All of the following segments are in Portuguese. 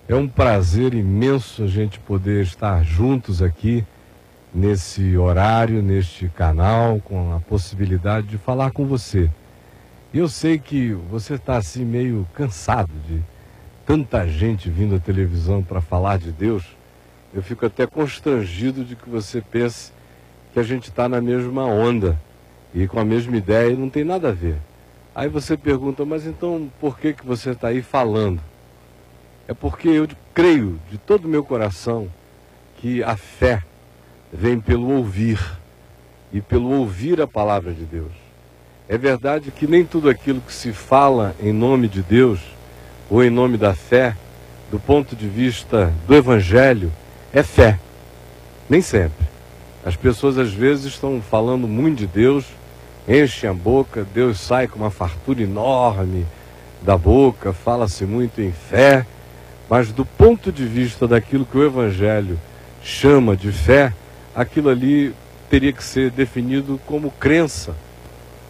É um prazer imenso a gente poder estar juntos aqui nesse horário, neste canal, com a possibilidade de falar com você. E eu sei que você está assim meio cansado de tanta gente vindo à televisão para falar de Deus. Eu fico até constrangido de que você pense que a gente está na mesma onda e com a mesma ideia e não tem nada a ver. Aí você pergunta, mas então por que você está aí falando? É porque eu creio de todo o meu coração que a fé vem pelo ouvir e pelo ouvir a palavra de Deus. É verdade que nem tudo aquilo que se fala em nome de Deus ou em nome da fé, do ponto de vista do Evangelho, é fé. Nem sempre. As pessoas às vezes estão falando muito de Deus, enchem a boca, Deus sai com uma fartura enorme da boca, fala-se muito em fé, mas do ponto de vista daquilo que o Evangelho chama de fé, aquilo ali teria que ser definido como crença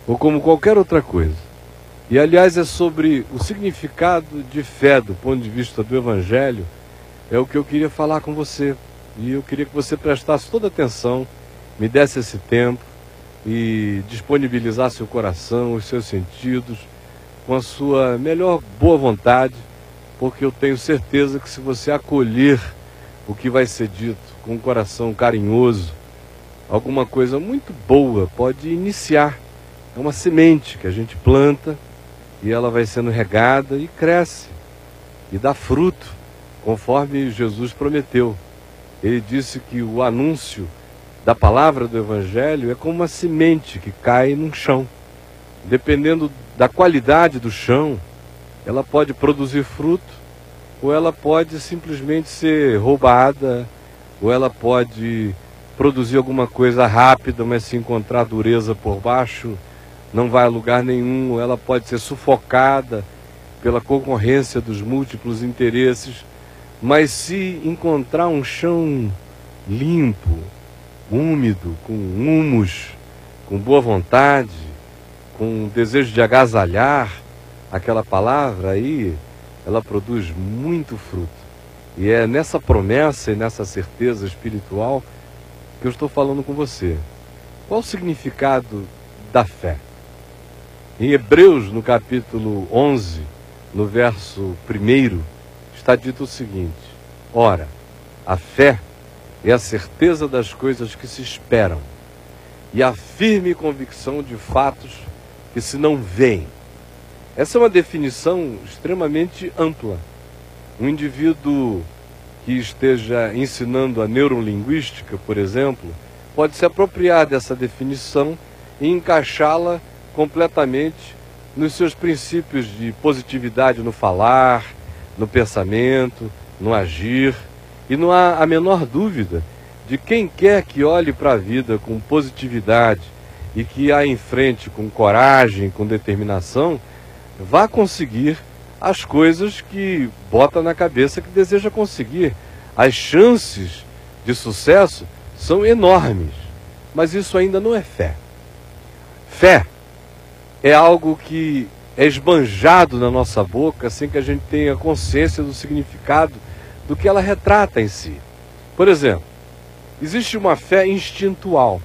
ou como qualquer outra coisa. E aliás é sobre o significado de fé do ponto de vista do Evangelho, é o que eu queria falar com você. E eu queria que você prestasse toda atenção, me desse esse tempo e disponibilizasse o coração, os seus sentidos, com a sua melhor boa vontade, porque eu tenho certeza que se você acolher o que vai ser dito com um coração carinhoso, alguma coisa muito boa pode iniciar. É uma semente que a gente planta e ela vai sendo regada e cresce e dá fruto, conforme Jesus prometeu. Ele disse que o anúncio da palavra do Evangelho é como uma semente que cai no chão. Dependendo da qualidade do chão, ela pode produzir fruto, ou ela pode simplesmente ser roubada, ou ela pode produzir alguma coisa rápida, mas se encontrar dureza por baixo, não vai a lugar nenhum, ou ela pode ser sufocada pela concorrência dos múltiplos interesses. Mas se encontrar um chão limpo, úmido, com humus, com boa vontade, com desejo de agasalhar aquela palavra, aí ela produz muito fruto. E é nessa promessa e nessa certeza espiritual que eu estou falando com você. Qual o significado da fé? Em Hebreus, no capítulo 11, no verso 1, está dito o seguinte: ora, a fé é a certeza das coisas que se esperam e a firme convicção de fatos que se não veem. Essa é uma definição extremamente ampla. Um indivíduo que esteja ensinando a neurolinguística, por exemplo, pode se apropriar dessa definição e encaixá-la completamente nos seus princípios de positividade no falar, no pensamento, no agir. E não há a menor dúvida de quem quer que olhe para a vida com positividade e que a enfrente com coragem, com determinação, vá conseguir as coisas que bota na cabeça que deseja conseguir. As chances de sucesso são enormes, mas isso ainda não é fé. Fé é algo que é esbanjado na nossa boca sem que a gente tenha consciência do significado do que ela retrata em si. Por exemplo, existe uma fé instintual.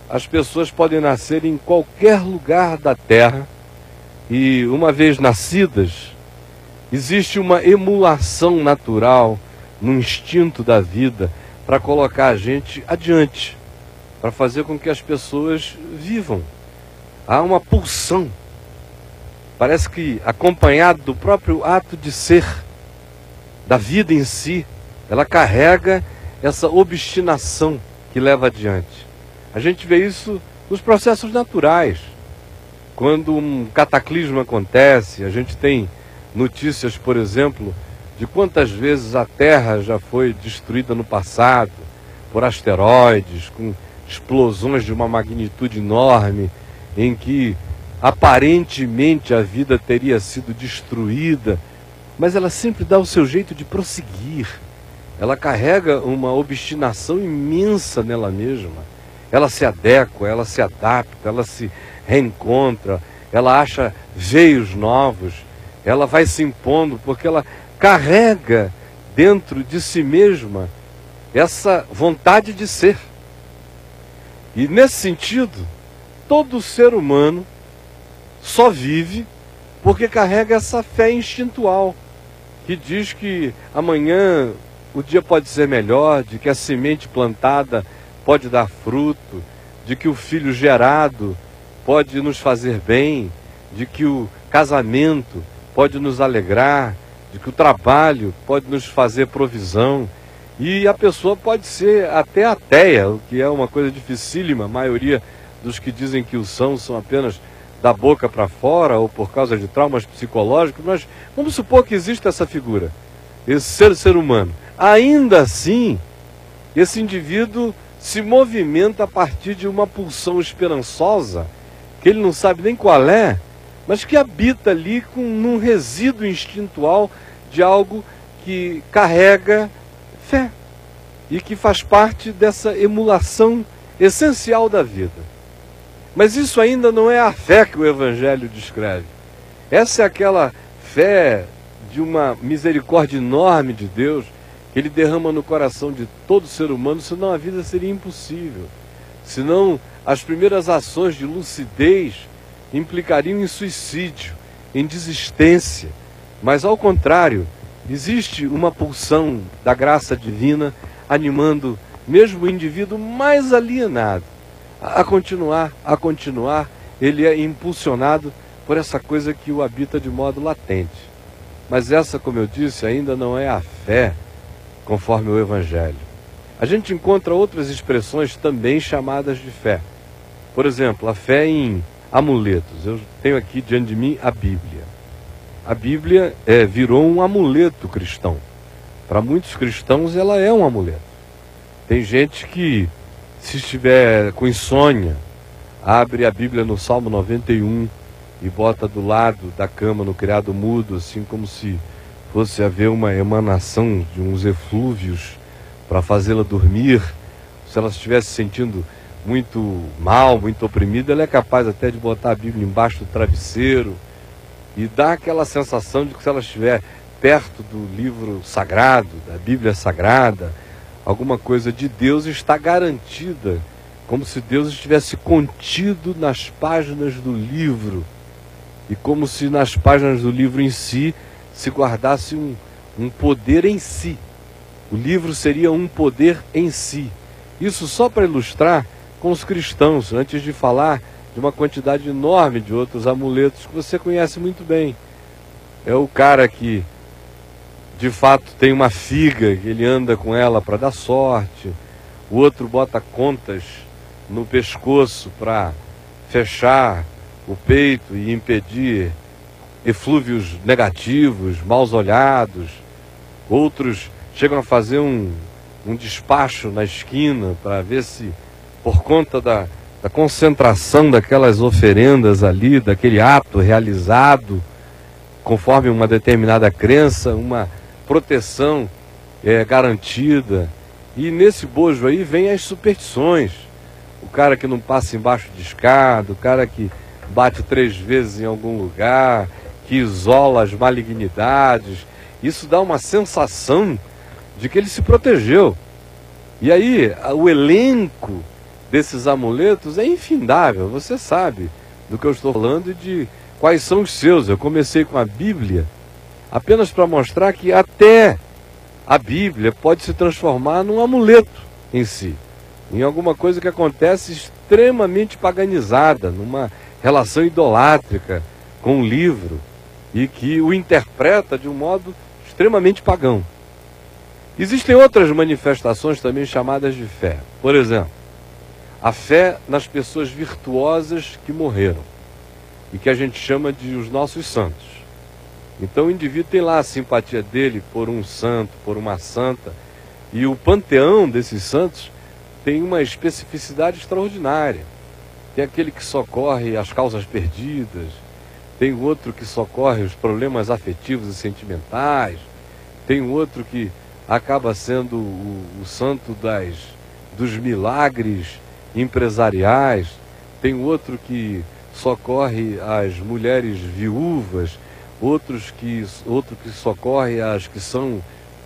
As pessoas podem nascer em qualquer lugar da Terra e, uma vez nascidas, existe uma emulação natural no instinto da vida para colocar a gente adiante, para fazer com que as pessoas vivam. Há uma pulsão, parece que acompanhado do próprio ato de ser, da vida em si, ela carrega essa obstinação que leva adiante. A gente vê isso nos processos naturais. Quando um cataclismo acontece, a gente tem notícias, por exemplo, de quantas vezes a Terra já foi destruída no passado por asteroides, com explosões de uma magnitude enorme, em que aparentemente a vida teria sido destruída, mas ela sempre dá o seu jeito de prosseguir. Ela carrega uma obstinação imensa nela mesma. Ela se adequa, ela se adapta, ela se reencontra, ela acha veios novos, ela vai se impondo, porque ela carrega dentro de si mesma essa vontade de ser. E nesse sentido, todo ser humano só vive porque carrega essa fé instintual, que diz que amanhã o dia pode ser melhor, de que a semente plantada pode dar fruto, de que o filho gerado pode nos fazer bem, de que o casamento pode nos alegrar, de que o trabalho pode nos fazer provisão. E a pessoa pode ser até ateia, o que é uma coisa dificílima. A maioria dos que dizem que o são apenas da boca para fora ou por causa de traumas psicológicos, mas vamos supor que existe essa figura, esse ser humano. Ainda assim, esse indivíduo se movimenta a partir de uma pulsão esperançosa, que ele não sabe nem qual é, mas que habita ali num resíduo instintual de algo que carrega fé e que faz parte dessa emulação essencial da vida. Mas isso ainda não é a fé que o Evangelho descreve. Essa é aquela fé de uma misericórdia enorme de Deus que Ele derrama no coração de todo ser humano, senão a vida seria impossível. Senão as primeiras ações de lucidez implicariam em suicídio, em desistência. Mas ao contrário, existe uma pulsão da graça divina animando mesmo o indivíduo mais alienado a continuar, ele é impulsionado por essa coisa que o habita de modo latente. Mas essa, como eu disse, ainda não é a fé conforme o Evangelho. A gente encontra outras expressões também chamadas de fé. Por exemplo, a fé em amuletos. Eu tenho aqui diante de mim a Bíblia. A Bíblia virou um amuleto cristão. Para muitos cristãos ela é um amuleto. Tem gente que, se estiver com insônia, abre a Bíblia no Salmo 91 e bota do lado da cama no criado mudo, assim como se fosse haver uma emanação de uns eflúvios para fazê-la dormir. Se ela estivesse sentindo muito mal, muito oprimida, ela é capaz até de botar a Bíblia embaixo do travesseiro e dar aquela sensação de que se ela estiver perto do livro sagrado, da Bíblia sagrada, alguma coisa de Deus está garantida, como se Deus estivesse contido nas páginas do livro e como se nas páginas do livro em si se guardasse um poder em si. O livro seria um poder em si. Isso só para ilustrar com os cristãos, antes de falar de uma quantidade enorme de outros amuletos que você conhece muito bem. É o cara que de fato tem uma figa, que ele anda com ela para dar sorte. O outro bota contas no pescoço para fechar o peito e impedir eflúvios negativos, maus olhados. Outros chegam a fazer um despacho na esquina para ver se, por conta da concentração daquelas oferendas ali, daquele ato realizado, conforme uma determinada crença, uma proteção garantida. E nesse bojo aí vem as superstições. O cara que não passa embaixo de escada, o cara que bate 3 vezes em algum lugar, que isola as malignidades. Isso dá uma sensação de que ele se protegeu. E aí o elenco desses amuletos é infindável. Você sabe do que eu estou falando e de quais são os seus. Eu comecei com a Bíblia apenas para mostrar que até a Bíblia pode se transformar num amuleto em si, em alguma coisa que acontece extremamente paganizada, numa relação idolátrica com o livro e que o interpreta de um modo extremamente pagão. Existem outras manifestações também chamadas de fé. Por exemplo, a fé nas pessoas virtuosas que morreram e que a gente chama de os nossos santos. Então o indivíduo tem lá a simpatia dele por um santo, por uma santa, e o panteão desses santos tem uma especificidade extraordinária. Tem aquele que socorre as causas perdidas, tem outro que socorre os problemas afetivos e sentimentais, tem outro que acaba sendo o santo dos milagres empresariais, tem outro que socorre as mulheres viúvas, outro que socorre as que são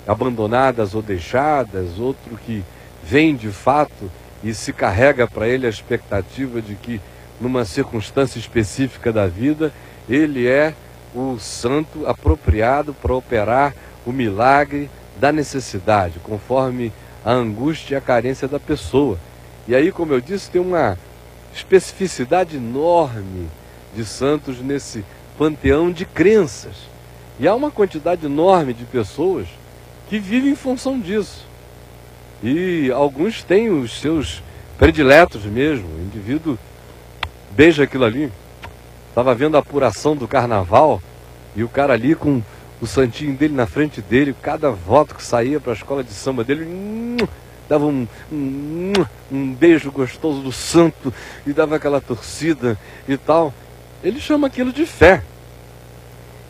abandonadas ou deixadas, outro que vem de fato e se carrega para ele a expectativa de que numa circunstância específica da vida ele é o santo apropriado para operar o milagre da necessidade, conforme a angústia e a carência da pessoa. E aí, como eu disse, tem uma especificidade enorme de santos nesse panteão de crenças. E há uma quantidade enorme de pessoas que vivem em função disso. E alguns têm os seus prediletos mesmo. O indivíduo beija aquilo ali. Estava vendo a apuração do carnaval e o cara ali com o santinho dele na frente dele, cada voto que saía para a escola de samba dele, dava um beijo gostoso do santo e dava aquela torcida e tal. Ele chama aquilo de fé.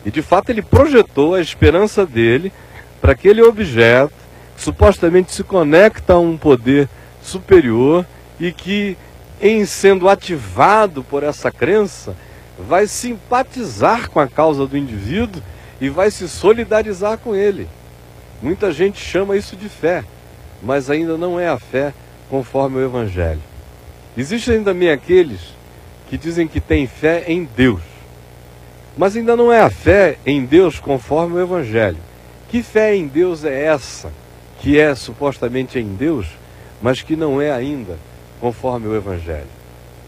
E de fato ele projetou a esperança dele para aquele objeto que supostamente se conecta a um poder superior e que, em sendo ativado por essa crença, vai simpatizar com a causa do indivíduo e vai se solidarizar com ele. Muita gente chama isso de fé, mas ainda não é a fé conforme o Evangelho. Existem também aqueles que dizem que têm fé em Deus, mas ainda não é a fé em Deus conforme o Evangelho. Que fé em Deus é essa, que é supostamente em Deus, mas que não é ainda conforme o Evangelho?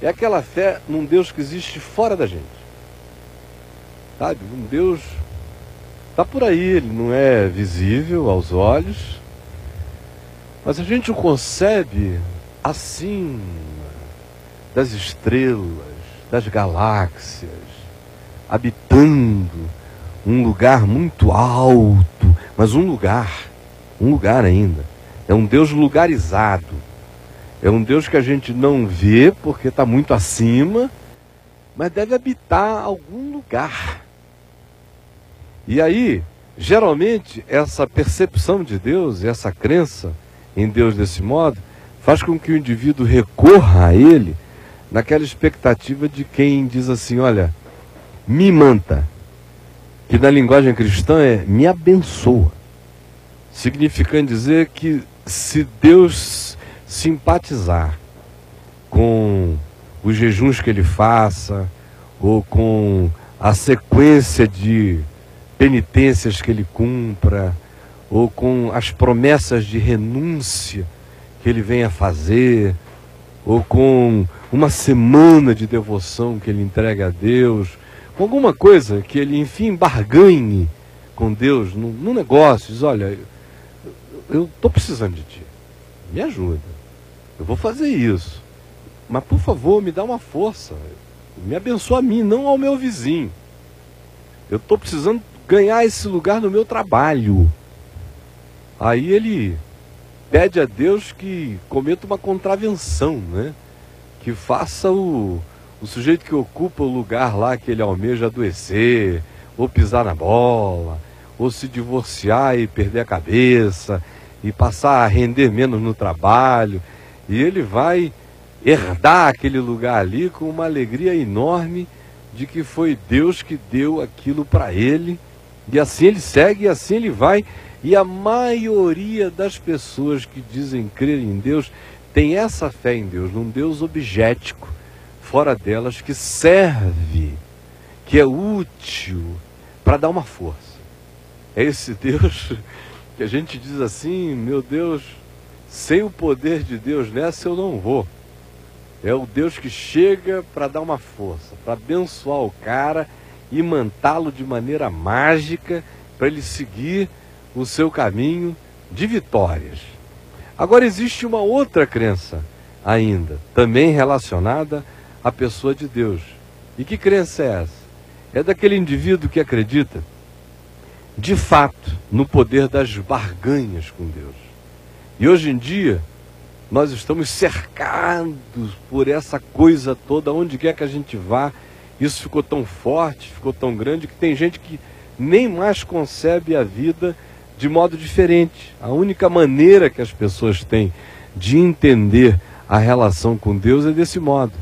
É aquela fé num Deus que existe fora da gente. Sabe? Um Deus está por aí, ele não é visível aos olhos, mas a gente o concebe acima das estrelas, das galáxias, habitando um lugar muito alto, mas um lugar ainda. É um Deus lugarizado. É um Deus que a gente não vê porque está muito acima, mas deve habitar algum lugar. E aí, geralmente, essa percepção de Deus, essa crença em Deus desse modo, faz com que o indivíduo recorra a Ele naquela expectativa de quem diz assim, olha, me manta, que na linguagem cristã é me abençoa, significando dizer que se Deus simpatizar com os jejuns que ele faça, ou com a sequência de penitências que ele cumpra, ou com as promessas de renúncia que ele venha fazer, ou com uma semana de devoção que ele entrega a Deus, com alguma coisa que ele, enfim, barganhe com Deus num negócio, diz, olha, eu estou precisando de ti, me ajuda, eu vou fazer isso, mas por favor me dá uma força, me abençoa a mim, não ao meu vizinho, eu estou precisando ganhar esse lugar no meu trabalho. Aí ele pede a Deus que cometa uma contravenção, né? Que faça o sujeito que ocupa o lugar lá que ele almeja adoecer, ou pisar na bola, ou se divorciar e perder a cabeça, e passar a render menos no trabalho, e ele vai herdar aquele lugar ali com uma alegria enorme de que foi Deus que deu aquilo para ele, e assim ele segue, e assim ele vai. E a maioria das pessoas que dizem crer em Deus tem essa fé em Deus, num Deus objetítico, fora delas, que serve, que é útil para dar uma força. É esse Deus que a gente diz assim, meu Deus, sem o poder de Deus nessa eu não vou. É o Deus que chega para dar uma força, para abençoar o cara e mantá-lo de maneira mágica para ele seguir o seu caminho de vitórias. Agora existe uma outra crença ainda, também relacionada à pessoa de Deus. E que crença é essa? É daquele indivíduo que acredita, de fato, no poder das barganhas com Deus. E hoje em dia, nós estamos cercados por essa coisa toda, onde quer que a gente vá. Isso ficou tão forte, ficou tão grande, que tem gente que nem mais concebe a vida de modo diferente. A única maneira que as pessoas têm de entender a relação com Deus é desse modo.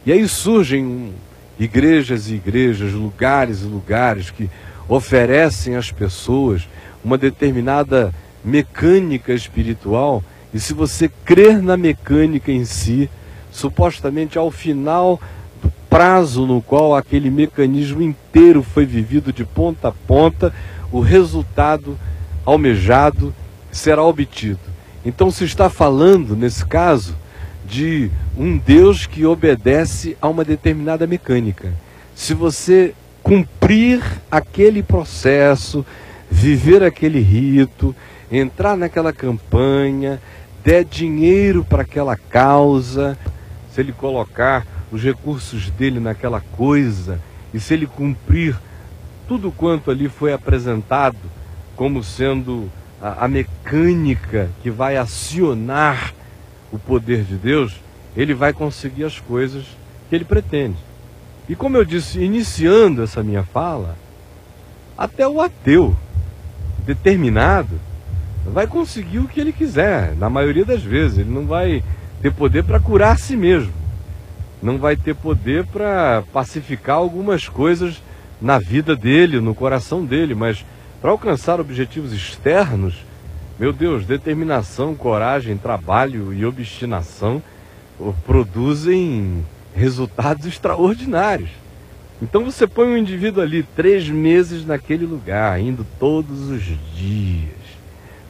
E aí surgem igrejas e igrejas, lugares e lugares que oferecem às pessoas uma determinada mecânica espiritual, e se você crer na mecânica em si, supostamente ao final do prazo no qual aquele mecanismo inteiro foi vivido de ponta a ponta, o resultado almejado será obtido. Então se está falando, nesse caso, de um Deus que obedece a uma determinada mecânica. Se você cumprir aquele processo, viver aquele rito, entrar naquela campanha, der dinheiro para aquela causa, se ele colocar os recursos dele naquela coisa, e se ele cumprir tudo quanto ali foi apresentado como sendo a mecânica que vai acionar o poder de Deus, ele vai conseguir as coisas que ele pretende. E como eu disse, iniciando essa minha fala, até o ateu determinado vai conseguir o que ele quiser, na maioria das vezes. Ele não vai ter poder para curar a si mesmo, não vai ter poder para pacificar algumas coisas na vida dele, no coração dele, mas para alcançar objetivos externos, meu Deus, determinação, coragem, trabalho e obstinação produzem resultados extraordinários. Então você põe um indivíduo ali 3 meses naquele lugar, indo todos os dias,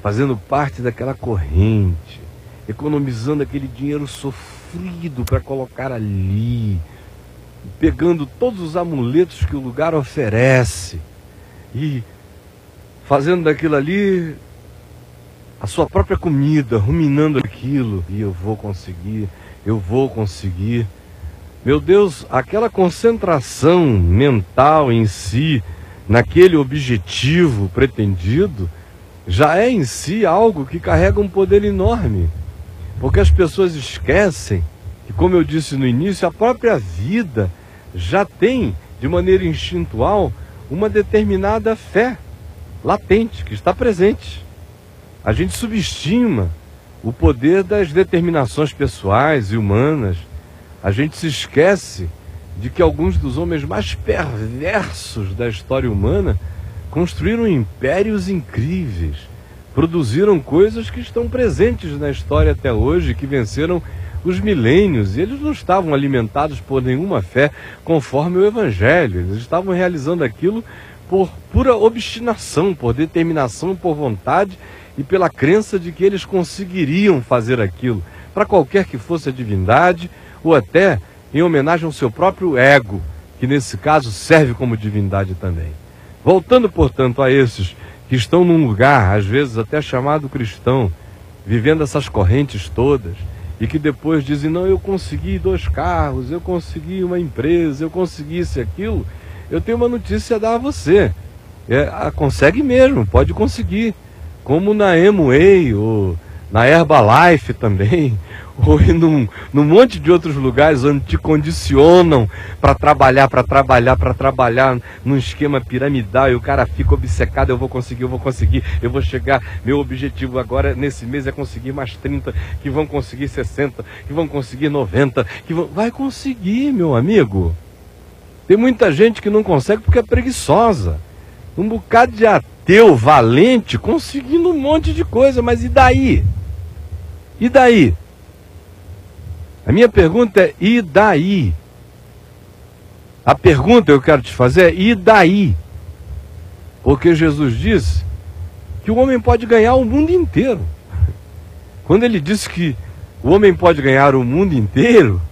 fazendo parte daquela corrente, economizando aquele dinheiro sofrido para colocar ali, pegando todos os amuletos que o lugar oferece e fazendo daquilo ali a sua própria comida, ruminando aquilo, e eu vou conseguir. Meu Deus, aquela concentração mental em si, naquele objetivo pretendido, já é em si algo que carrega um poder enorme. Porque as pessoas esquecem que, como eu disse no início, a própria vida já tem, de maneira instintual, uma determinada fé latente, que está presente. A gente subestima o poder das determinações pessoais e humanas. A gente se esquece de que alguns dos homens mais perversos da história humana construíram impérios incríveis, produziram coisas que estão presentes na história até hoje, que venceram os milênios, e eles não estavam alimentados por nenhuma fé conforme o Evangelho. Eles estavam realizando aquilo por pura obstinação, por determinação, por vontade e pela crença de que eles conseguiriam fazer aquilo, para qualquer que fosse a divindade, ou até em homenagem ao seu próprio ego, que nesse caso serve como divindade também. Voltando, portanto, a esses que estão num lugar, às vezes até chamado cristão, vivendo essas correntes todas, e que depois dizem, não, eu consegui 2 carros, eu consegui uma empresa, eu consegui isso e aquilo, eu tenho uma notícia a dar a você. Consegue mesmo, pode conseguir. Como na Amway, ou na Herbalife também, ou num monte de outros lugares onde te condicionam para trabalhar num esquema piramidal, e o cara fica obcecado, eu vou conseguir, eu vou chegar, meu objetivo agora nesse mês é conseguir mais 30, que vão conseguir 60, que vão conseguir 90, vai conseguir, meu amigo. Tem muita gente que não consegue porque é preguiçosa. Um bocado de ateu valente conseguindo um monte de coisa, mas e daí? E daí? A minha pergunta é, e daí? A pergunta que eu quero te fazer é, e daí? Porque Jesus disse que o homem pode ganhar o mundo inteiro. Quando ele disse que o homem pode ganhar o mundo inteiro,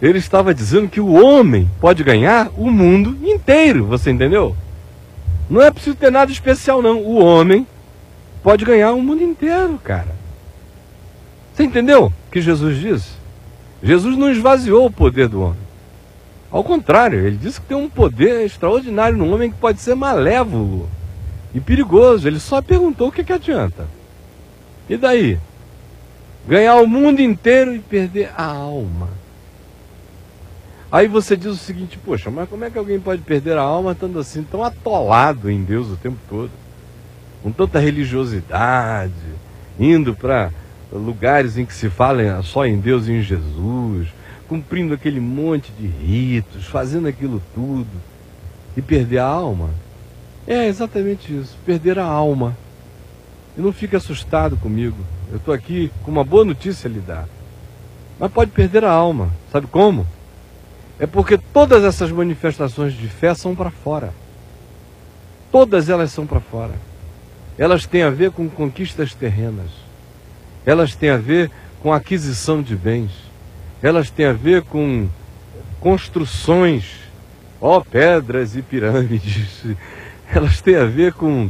ele estava dizendo que o homem pode ganhar o mundo inteiro, você entendeu? Não é preciso ter nada especial, não. O homem pode ganhar o mundo inteiro, cara. Você entendeu o que Jesus disse? Jesus não esvaziou o poder do homem. Ao contrário, ele disse que tem um poder extraordinário no homem que pode ser malévolo e perigoso. Ele só perguntou o que adianta. E daí? Ganhar o mundo inteiro e perder a alma. Aí você diz o seguinte, poxa, mas como é que alguém pode perder a alma estando assim, tão atolado em Deus o tempo todo? Com tanta religiosidade, indo para lugares em que se fala só em Deus e em Jesus, cumprindo aquele monte de ritos, fazendo aquilo tudo, e perder a alma? É exatamente isso, perder a alma. E não fique assustado comigo. Eu estou aqui com uma boa notícia a lhe dar. Mas pode perder a alma. Sabe como? É porque todas essas manifestações de fé são para fora. Todas elas são para fora. Elas têm a ver com conquistas terrenas. Elas têm a ver com aquisição de bens. Elas têm a ver com construções, pedras e pirâmides. Elas têm a ver com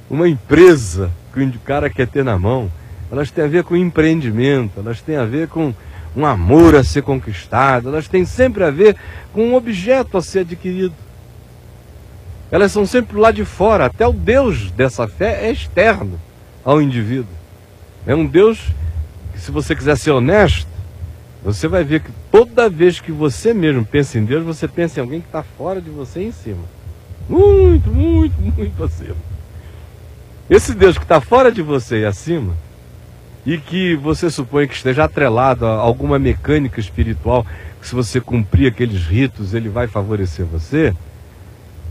uma empresa que o cara quer ter na mão. Elas têm a ver com empreendimento. Elas têm a ver com um amor a ser conquistado. Elas têm sempre a ver com um objeto a ser adquirido. Elas são sempre lá de fora. Até o Deus dessa fé é externo ao indivíduo. É um Deus que, se você quiser ser honesto, você vai ver que toda vez que você mesmo pensa em Deus, você pensa em alguém que está fora de você e em cima. Muito, muito, muito acima. Esse Deus que está fora de você e acima, e que você supõe que esteja atrelado a alguma mecânica espiritual, que se você cumprir aqueles ritos, ele vai favorecer você,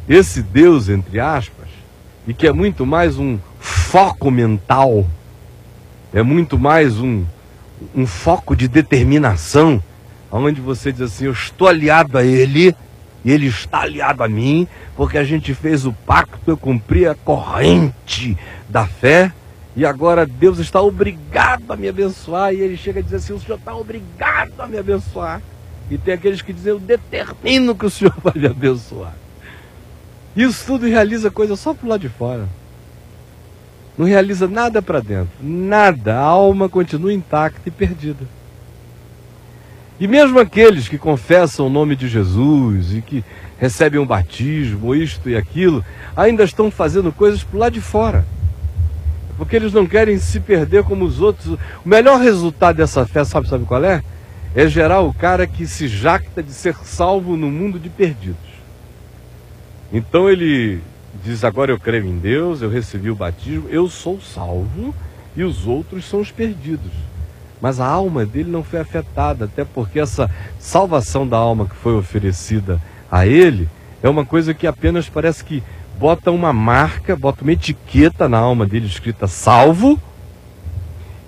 esse Deus, entre aspas, e que é muito mais um foco mental, é muito mais um foco de determinação, onde você diz assim, eu estou aliado a ele, e ele está aliado a mim, porque a gente fez o pacto, eu cumpri a corrente da fé, e agora Deus está obrigado a me abençoar, e ele chega a dizer assim, o Senhor está obrigado a me abençoar. E tem aqueles que dizem, eu determino que o Senhor vai me abençoar. Isso tudo realiza coisa só pro lado de fora. Não realiza nada para dentro, nada, a alma continua intacta e perdida. E mesmo aqueles que confessam o nome de Jesus e que recebem um batismo, isto e aquilo, ainda estão fazendo coisas pro lado de fora. Porque eles não querem se perder como os outros. O melhor resultado dessa fé, sabe qual é? É gerar o cara que se jacta de ser salvo no mundo de perdidos. Então ele diz, agora eu creio em Deus, eu recebi o batismo, eu sou salvo e os outros são os perdidos. Mas a alma dele não foi afetada, até porque essa salvação da alma que foi oferecida a ele é uma coisa que apenas parece que bota uma marca, bota uma etiqueta na alma dele escrita salvo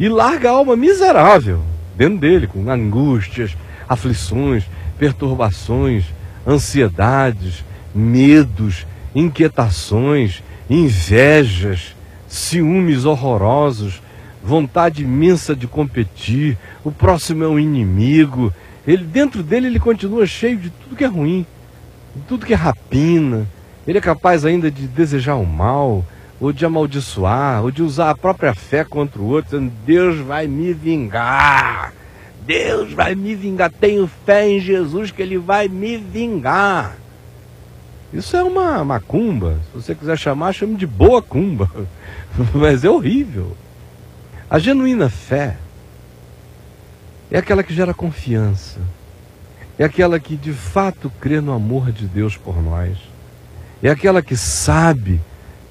e larga a alma miserável dentro dele, com angústias, aflições, perturbações, ansiedades, medos, inquietações, invejas, ciúmes horrorosos, vontade imensa de competir, o próximo é um inimigo. Ele, dentro dele ele continua cheio de tudo que é ruim, de tudo que é rapina. Ele é capaz ainda de desejar o mal, ou de amaldiçoar, ou de usar a própria fé contra o outro, dizendo, Deus vai me vingar, Deus vai me vingar, tenho fé em Jesus que ele vai me vingar. Isso é uma macumba, se você quiser chamar, chame de boa cumba, mas é horrível. A genuína fé é aquela que gera confiança, é aquela que de fato crê no amor de Deus por nós, é aquela que sabe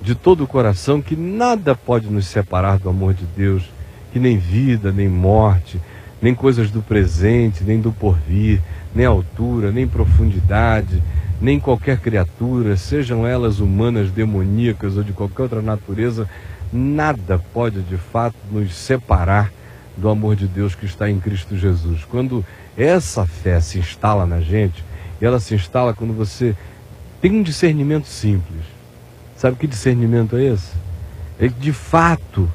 de todo o coração que nada pode nos separar do amor de Deus, que nem vida, nem morte, nem coisas do presente, nem do porvir, nem altura, nem profundidade, nem qualquer criatura, sejam elas humanas, demoníacas ou de qualquer outra natureza, nada pode de fato nos separar do amor de Deus que está em Cristo Jesus. Quando essa fé se instala na gente, e ela se instala quando você tem um discernimento simples. Sabe que discernimento é esse? É que de fato,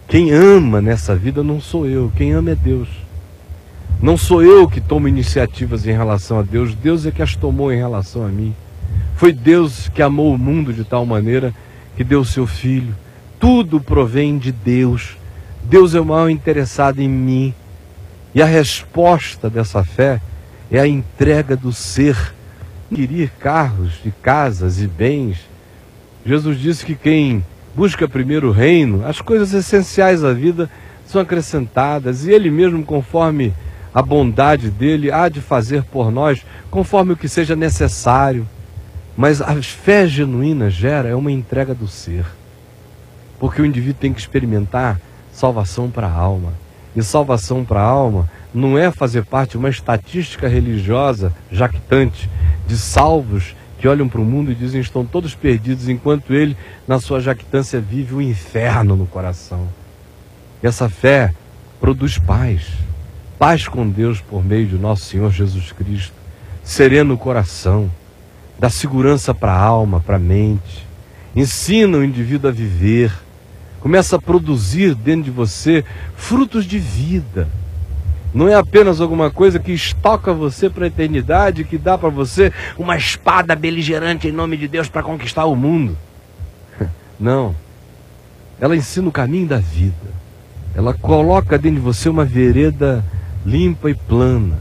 quem ama nessa vida não sou eu, quem ama é Deus. Não sou eu que tomo iniciativas em relação a Deus, Deus é que as tomou em relação a mim. Foi Deus que amou o mundo de tal maneira que deu o seu Filho. Tudo provém de Deus. Deus é o maior interessado em mim. E a resposta dessa fé é a entrega do ser. Adquirir carros e casas e bens. Jesus disse que quem busca primeiro o reino, as coisas essenciais da vida são acrescentadas. E Ele mesmo, conforme a bondade dele, há de fazer por nós, conforme o que seja necessário. Mas a fé genuína é uma entrega do ser. Porque o indivíduo tem que experimentar salvação para a alma. E salvação para a alma não é fazer parte de uma estatística religiosa jactante de salvos que olham para o mundo e dizem que estão todos perdidos, enquanto ele, na sua jactância, vive o inferno no coração. E essa fé produz paz. Paz com Deus por meio de nosso Senhor Jesus Cristo. Sereno o coração. Dá segurança para a alma, para a mente. Ensina o indivíduo a viver. Começa a produzir dentro de você frutos de vida. Não é apenas alguma coisa que estoca você para a eternidade, que dá para você uma espada beligerante em nome de Deus para conquistar o mundo. Não. Ela ensina o caminho da vida. Ela coloca dentro de você uma vereda limpa e plana.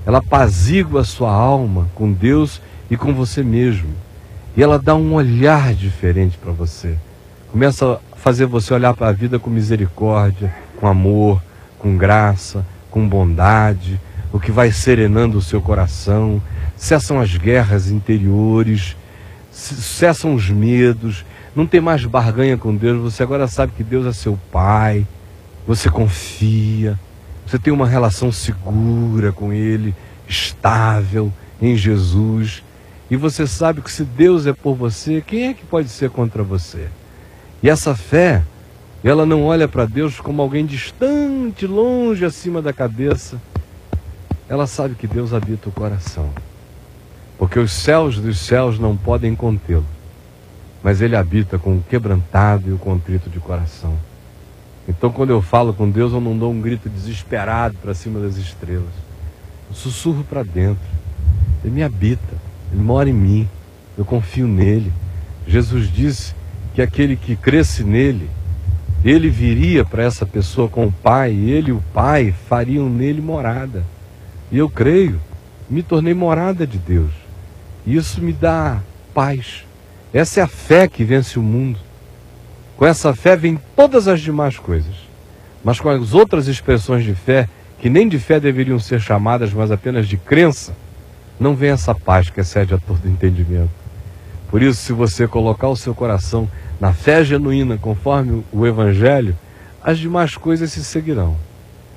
Ela apazigua a sua alma com Deus e com você mesmo. E ela dá um olhar diferente para você. Começa a fazer você olhar para a vida com misericórdia, com amor, com graça, com bondade, o que vai serenando o seu coração. Cessam as guerras interiores, cessam os medos, não tem mais barganha com Deus. Você agora sabe que Deus é seu Pai, você confia, você tem uma relação segura com Ele, estável em Jesus, e você sabe que se Deus é por você, quem é que pode ser contra você? E essa fé, ela não olha para Deus como alguém distante, longe, acima da cabeça. Ela sabe que Deus habita o coração. Porque os céus dos céus não podem contê-lo. Mas Ele habita com o quebrantado e o contrito de coração. Então, quando eu falo com Deus, eu não dou um grito desesperado para cima das estrelas. Eu sussurro para dentro. Ele me habita. Ele mora em mim. Eu confio nele. Jesus disse que aquele que cresce nele, ele viria para essa pessoa com o Pai, e ele e o Pai fariam nele morada. E eu creio, me tornei morada de Deus. E isso me dá paz. Essa é a fé que vence o mundo. Com essa fé vem todas as demais coisas. Mas com as outras expressões de fé, que nem de fé deveriam ser chamadas, mas apenas de crença, não vem essa paz que excede a todo entendimento. Por isso, se você colocar o seu coração na fé genuína, conforme o Evangelho, as demais coisas se seguirão.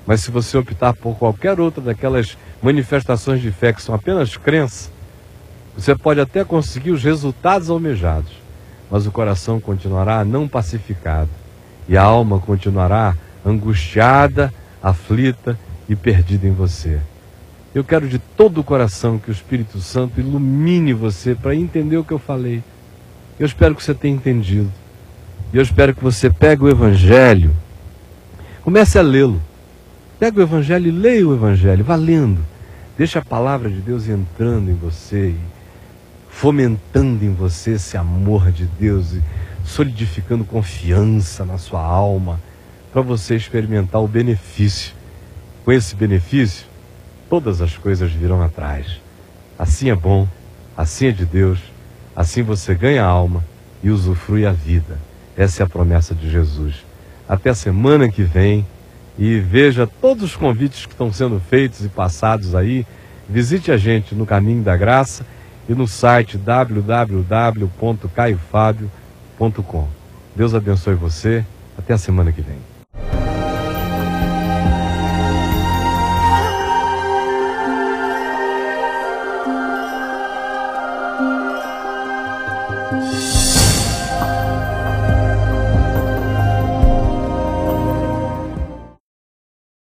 Mas se você optar por qualquer outra daquelas manifestações de fé que são apenas crença, você pode até conseguir os resultados almejados, mas o coração continuará não pacificado e a alma continuará angustiada, aflita e perdida em você. Eu quero de todo o coração que o Espírito Santo ilumine você para entender o que eu falei. Eu espero que você tenha entendido. E eu espero que você pegue o Evangelho, comece a lê-lo. Pega o Evangelho e leia o Evangelho, vá lendo. Deixa a palavra de Deus entrando em você, e fomentando em você esse amor de Deus, e solidificando confiança na sua alma, para você experimentar o benefício. Com esse benefício, todas as coisas virão atrás. Assim é bom, assim é de Deus, assim você ganha a alma e usufrui a vida. Essa é a promessa de Jesus. Até a semana que vem, e veja todos os convites que estão sendo feitos e passados aí. Visite a gente no Caminho da Graça e no site www.caiofabio.com. Deus abençoe você. Até a semana que vem.